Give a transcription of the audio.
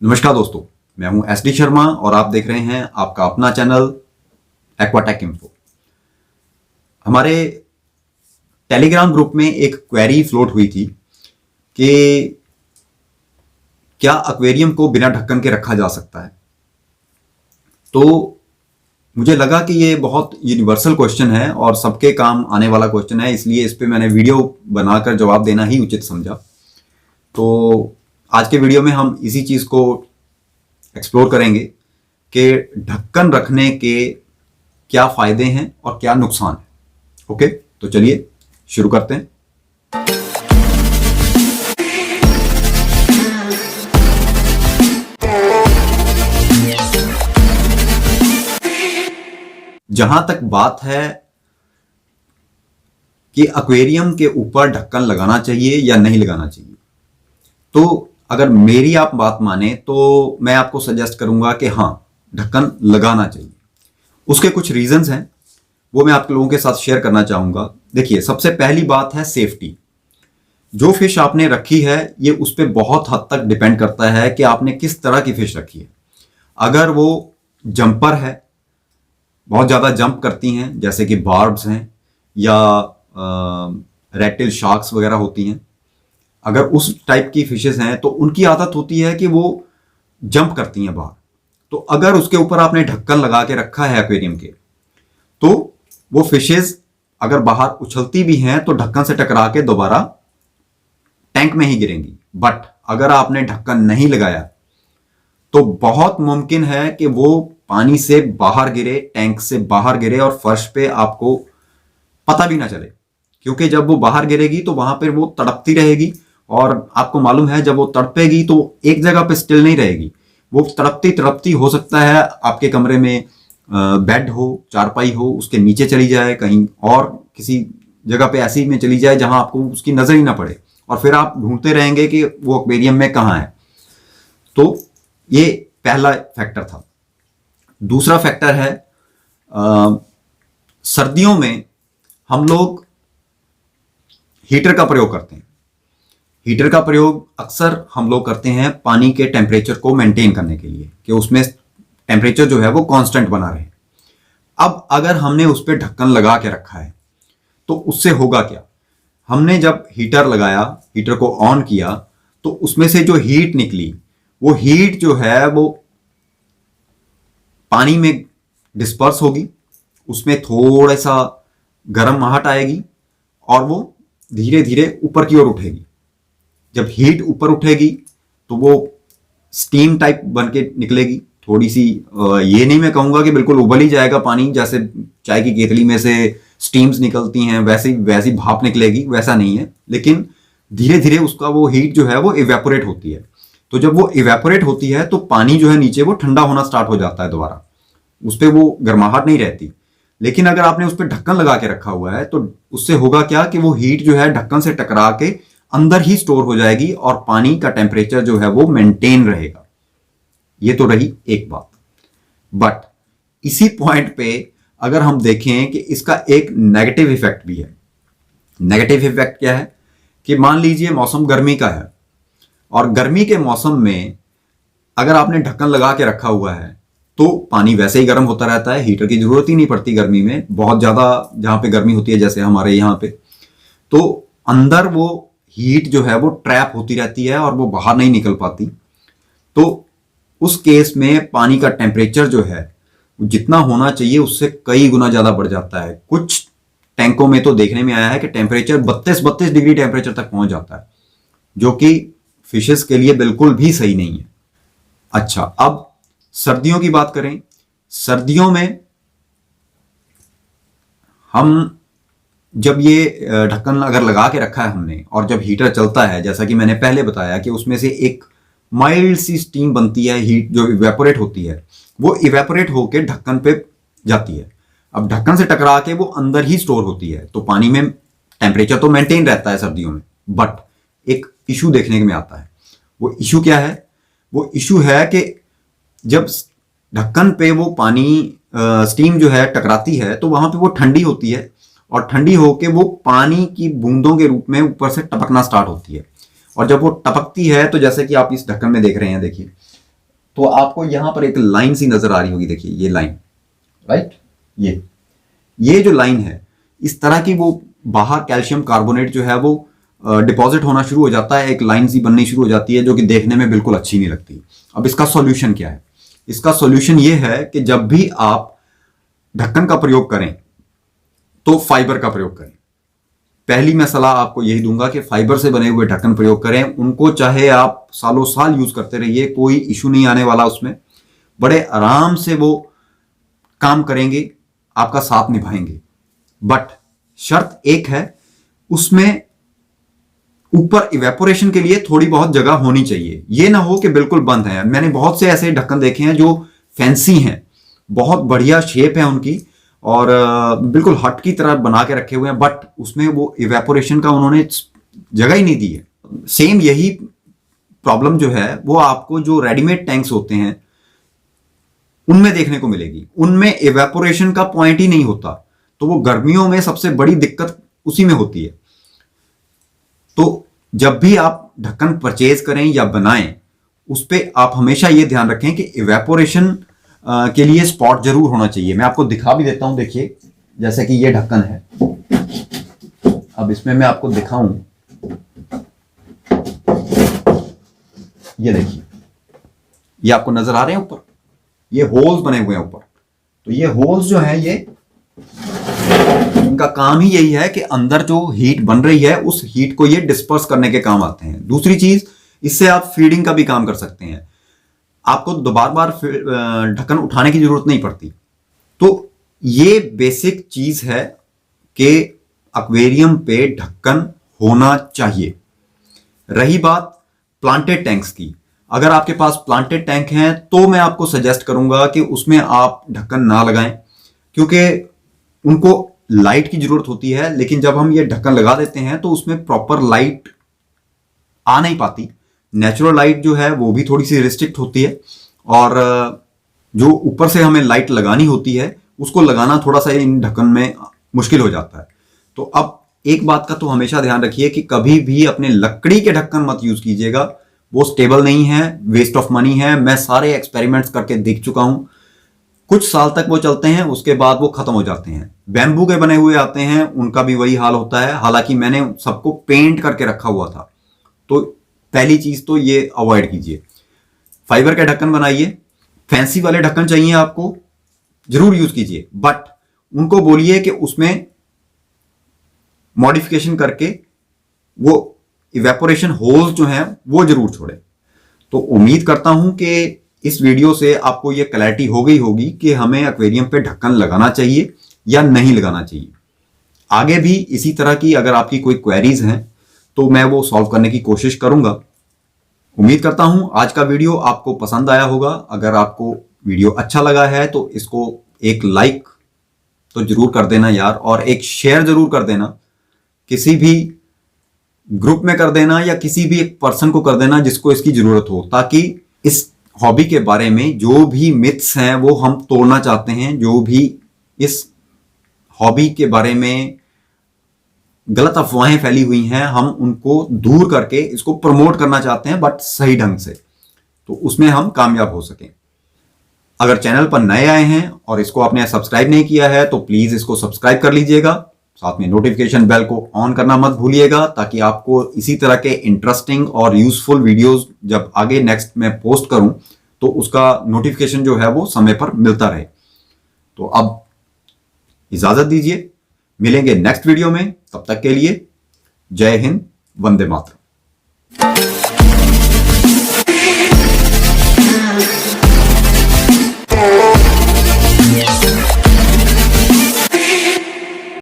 नमस्कार दोस्तों, मैं हूं एसडी शर्मा और आप देख रहे हैं आपका अपना चैनल एक्वाटेक इन्फो। हमारे टेलीग्राम ग्रुप में एक क्वेरी फ्लोट हुई थी कि क्या एक्वेरियम को बिना ढक्कन के रखा जा सकता है। तो मुझे लगा कि ये बहुत यूनिवर्सल क्वेश्चन है और सबके काम आने वाला क्वेश्चन है, इसलिए इस पे मैंने वीडियो बनाकर जवाब देना ही उचित समझा। तो आज के वीडियो में हम इसी चीज़ को एक्सप्लोर करेंगे कि ढक्कन रखने के क्या फ़ायदे हैं और क्या नुकसान है। ओके, तो चलिए शुरू करते हैं। जहां तक बात है कि एक्वेरियम के ऊपर ढक्कन लगाना चाहिए या नहीं लगाना चाहिए, तो अगर मेरी आप बात माने तो मैं आपको सजेस्ट करूंगा कि हाँ, ढक्कन लगाना चाहिए। उसके कुछ रीजंस हैं, वो मैं आप लोगों के साथ शेयर करना चाहूंगा। देखिए, सबसे पहली बात है सेफ्टी। जो फिश आपने रखी है ये उस पर बहुत हद तक डिपेंड करता है कि आपने किस तरह की फिश रखी है। अगर वो जंपर है, बहुत ज़्यादा जंप करती हैं, जैसे कि बार्ब्स हैं या रेटिल शार्क्स वगैरह होती हैं, अगर उस टाइप की फिशेस हैं तो उनकी आदत होती है कि वो जंप करती हैं बाहर। तो अगर उसके ऊपर आपने ढक्कन लगा के रखा है एक्वेरियम के, तो वो फिशेस अगर बाहर उछलती भी हैं तो ढक्कन से टकरा के दोबारा टैंक में ही गिरेंगी। बट अगर आपने ढक्कन नहीं लगाया तो बहुत मुमकिन है कि वो पानी से बाहर गिरे, टैंक से बाहर गिरे और फर्श पे आपको पता भी ना चले, क्योंकि जब वो बाहर गिरेगी तो वहां पर वो तड़पती रहेगी और आपको मालूम है जब वो तड़पेगी तो एक जगह पे स्टिल नहीं रहेगी। वो तड़पती तड़पती हो सकता है आपके कमरे में बेड हो, चारपाई हो, उसके नीचे चली जाए, कहीं और किसी जगह पे ऐसी में चली जाए जहां आपको उसकी नजर ही ना पड़े, और फिर आप ढूंढते रहेंगे कि वो एक्वेरियम में कहाँ है। तो ये पहला फैक्टर था। दूसरा फैक्टर है सर्दियों में हम लोग हीटर का प्रयोग करते हैं। हीटर का प्रयोग अक्सर हम लोग करते हैं पानी के टेम्परेचर को मेंटेन करने के लिए, कि उसमें टेम्परेचर जो है वो कांस्टेंट बना रहे। अब अगर हमने उस पर ढक्कन लगा के रखा है तो उससे होगा क्या। हमने जब हीटर लगाया, हीटर को ऑन किया, तो उसमें से जो हीट निकली, वो हीट जो है वो पानी में डिस्पर्स होगी, उसमें थोड़ा सा गर्माहट आएगी और वो धीरे धीरे ऊपर की ओर उठेगी। जब हीट ऊपर उठेगी तो वो स्टीम टाइप बन के निकलेगी, थोड़ी सी ये नहीं मैं कहूंगा कि बिल्कुल उबल ही जाएगा पानी, जैसे चाय की केतली में से स्टीम्स निकलती हैं वैसी भाप निकलेगी, वैसा नहीं है। लेकिन धीरे धीरे उसका वो हीट जो है वो इवेपोरेट होती है। तो जब वो इवेपोरेट होती है तो पानी जो है नीचे वो ठंडा होना स्टार्ट हो जाता है दोबारा, उस पर वो गर्माहट नहीं रहती। लेकिन अगर आपने उस पर ढक्कन लगा के रखा हुआ है तो उससे होगा क्या कि वो हीट जो है ढक्कन से टकरा के अंदर ही स्टोर हो जाएगी और पानी का टेम्परेचर जो है वो मेंटेन रहेगा। ये तो रही एक बात। बट इसी पॉइंट पे अगर हम देखें कि इसका एक नेगेटिव इफेक्ट भी है। नेगेटिव इफेक्ट क्या है कि मान लीजिए मौसम गर्मी का है और गर्मी के मौसम में अगर आपने ढक्कन लगा के रखा हुआ है तो पानी वैसे ही गर्म होता रहता है, हीटर की जरूरत ही नहीं पड़ती गर्मी में। बहुत ज्यादा जहां पे गर्मी होती है जैसे हमारे यहाँ पे, तो अंदर वो हीट जो है वो ट्रैप होती रहती है और वो बाहर नहीं निकल पाती। तो उस केस में पानी का टेम्परेचर जो है जितना होना चाहिए उससे कई गुना ज्यादा बढ़ जाता है। कुछ टैंकों में तो देखने में आया है कि टेम्परेचर 32 डिग्री टेम्परेचर तक पहुंच जाता है, जो कि फिशेस के लिए बिल्कुल भी सही नहीं है। अच्छा, अब सर्दियों की बात करें। सर्दियों में हम जब ये ढक्कन अगर लगा के रखा है हमने और जब हीटर चलता है, जैसा कि मैंने पहले बताया कि उसमें से एक माइल्ड सी स्टीम बनती है, हीट जो इवेपोरेट होती है वो इवेपोरेट होकर ढक्कन पे जाती है। अब ढक्कन से टकरा के वो अंदर ही स्टोर होती है, तो पानी में टेम्परेचर तो मेंटेन रहता है सर्दियों में। बट एक इशू देखने में आता है। वो इशू क्या है? वो इशू है कि जब ढक्कन पे वो पानी स्टीम जो है टकराती है तो वहां पे वो ठंडी होती है और ठंडी होके वो पानी की बूंदों के रूप में ऊपर से टपकना स्टार्ट होती है। और जब वो टपकती है तो जैसे कि आप इस ढक्कन में देख रहे हैं, देखिए तो आपको यहां पर एक लाइन सी नजर आ रही होगी, देखिए ये लाइन, राइट, ये जो लाइन है इस तरह की, वो बाहर कैल्शियम कार्बोनेट जो है वो डिपॉजिट होना शुरू हो जाता है, एक लाइन सी बननी शुरू हो जाती है जो कि देखने में बिल्कुल अच्छी नहीं लगती। अब इसका सॉल्यूशन क्या है? इसका सॉल्यूशन ये है कि जब भी आप ढक्कन का प्रयोग करें तो फाइबर का प्रयोग करें। पहली मैं सलाह आपको यही दूंगा कि फाइबर से बने हुए ढक्कन प्रयोग करें। उनको चाहे आप सालों साल यूज करते रहिए, कोई इशू नहीं आने वाला उसमें, बड़े आराम से वो काम करेंगे, आपका साथ निभाएंगे। बट शर्त एक है, उसमें ऊपर इवेपोरेशन के लिए थोड़ी बहुत जगह होनी चाहिए। ये ना हो कि बिल्कुल बंद है। मैंने बहुत से ऐसे ढक्कन देखे हैं जो फैंसी हैं, बहुत बढ़िया शेप है उनकी और बिल्कुल हट की तरह बना के रखे हुए हैं, बट उसमें वो इवेपोरेशन का उन्होंने जगह ही नहीं दी है। सेम यही प्रॉब्लम जो है वो आपको जो रेडीमेड टैंक्स होते हैं उनमें देखने को मिलेगी। उनमें इवेपोरेशन का पॉइंट ही नहीं होता, तो वो गर्मियों में सबसे बड़ी दिक्कत उसी में होती है। तो जब भी आप ढक्कन परचेज करें या बनाएं, उस पे आप हमेशा ये ध्यान रखें कि इवेपोरेशन के लिए स्पॉट जरूर होना चाहिए। मैं आपको दिखा भी देता हूं, देखिए जैसे कि ये ढक्कन है, अब इसमें मैं आपको दिखाऊं, ये देखिए, ये आपको नजर आ रहे हैं ऊपर, ये होल्स बने हुए हैं ऊपर। तो ये होल्स जो है ये इनका काम ही यही है कि अंदर जो हीट बन रही है उस हीट को ये डिस्पर्स करने के काम आते हैं। दूसरी चीज, इससे आप फीडिंग का भी काम कर सकते हैं, आपको बार ढक्कन उठाने की जरूरत नहीं पड़ती। तो ये बेसिक चीज है कि एक्वेरियम पे ढक्कन होना चाहिए। रही बात प्लांटेड टैंक्स की, अगर आपके पास प्लांटेड टैंक हैं तो मैं आपको सजेस्ट करूंगा कि उसमें आप ढक्कन ना लगाएं, क्योंकि उनको लाइट की जरूरत होती है। लेकिन जब हम ये ढक्कन लगा देते हैं तो उसमें प्रॉपर लाइट आ नहीं पाती। नेचुरल लाइट जो है वो भी थोड़ी सी रिस्ट्रिक्ट होती है, और जो ऊपर से हमें लाइट लगानी होती है उसको लगाना थोड़ा सा इन ढक्कन में मुश्किल हो जाता है। तो अब एक बात का तो हमेशा ध्यान रखिए कि कभी भी अपने लकड़ी के ढक्कन मत यूज कीजिएगा, वो स्टेबल नहीं है, वेस्ट ऑफ मनी है। मैं सारे एक्सपेरिमेंट्स करके देख चुका हूं, कुछ साल तक वो चलते हैं, उसके बाद वो खत्म हो जाते हैं। बैम्बू के बने हुए आते हैं, उनका भी वही हाल होता है। हालांकि मैंने सबको पेंट करके रखा हुआ था। तो पहली चीज तो ये अवॉइड कीजिए, फाइबर के ढक्कन बनाइए। फैंसी वाले ढक्कन चाहिए आपको, जरूर यूज कीजिए, बट उनको बोलिए कि उसमें मॉडिफिकेशन करके वो इवेपोरेशन होल्स जो हैं वो जरूर छोड़े। तो उम्मीद करता हूं कि इस वीडियो से आपको ये क्लैरिटी हो गई होगी कि हमें एक्वेरियम पे ढक्कन लगाना चाहिए या नहीं लगाना चाहिए। आगे भी इसी तरह की अगर आपकी कोई क्वेरीज हैं तो मैं वो सॉल्व करने की कोशिश करूंगा। उम्मीद करता हूं आज का वीडियो आपको पसंद आया होगा। अगर आपको वीडियो अच्छा लगा है तो इसको एक लाइक तो जरूर कर देना यार, और एक शेयर जरूर कर देना, किसी भी ग्रुप में कर देना या किसी भी एक पर्सन को कर देना जिसको इसकी जरूरत हो, ताकि इस हॉबी के बारे में जो भी मिथ्स हैं वो हम तोड़ना चाहते हैं। जो भी इस हॉबी के बारे में गलत अफवाहें फैली हुई हैं, हम उनको दूर करके इसको प्रमोट करना चाहते हैं, बट सही ढंग से, तो उसमें हम कामयाब हो सकें। अगर चैनल पर नए आए हैं और इसको आपने सब्सक्राइब नहीं किया है तो प्लीज इसको सब्सक्राइब कर लीजिएगा। साथ में नोटिफिकेशन बेल को ऑन करना मत भूलिएगा, ताकि आपको इसी तरह के इंटरेस्टिंग और यूजफुल वीडियोस जब आगे नेक्स्ट में पोस्ट करूं तो उसका नोटिफिकेशन जो है वो समय पर मिलता रहे। तो अब इजाजत दीजिए, मिलेंगे नेक्स्ट वीडियो में। तब तक के लिए जय हिंद, वंदे मातरम।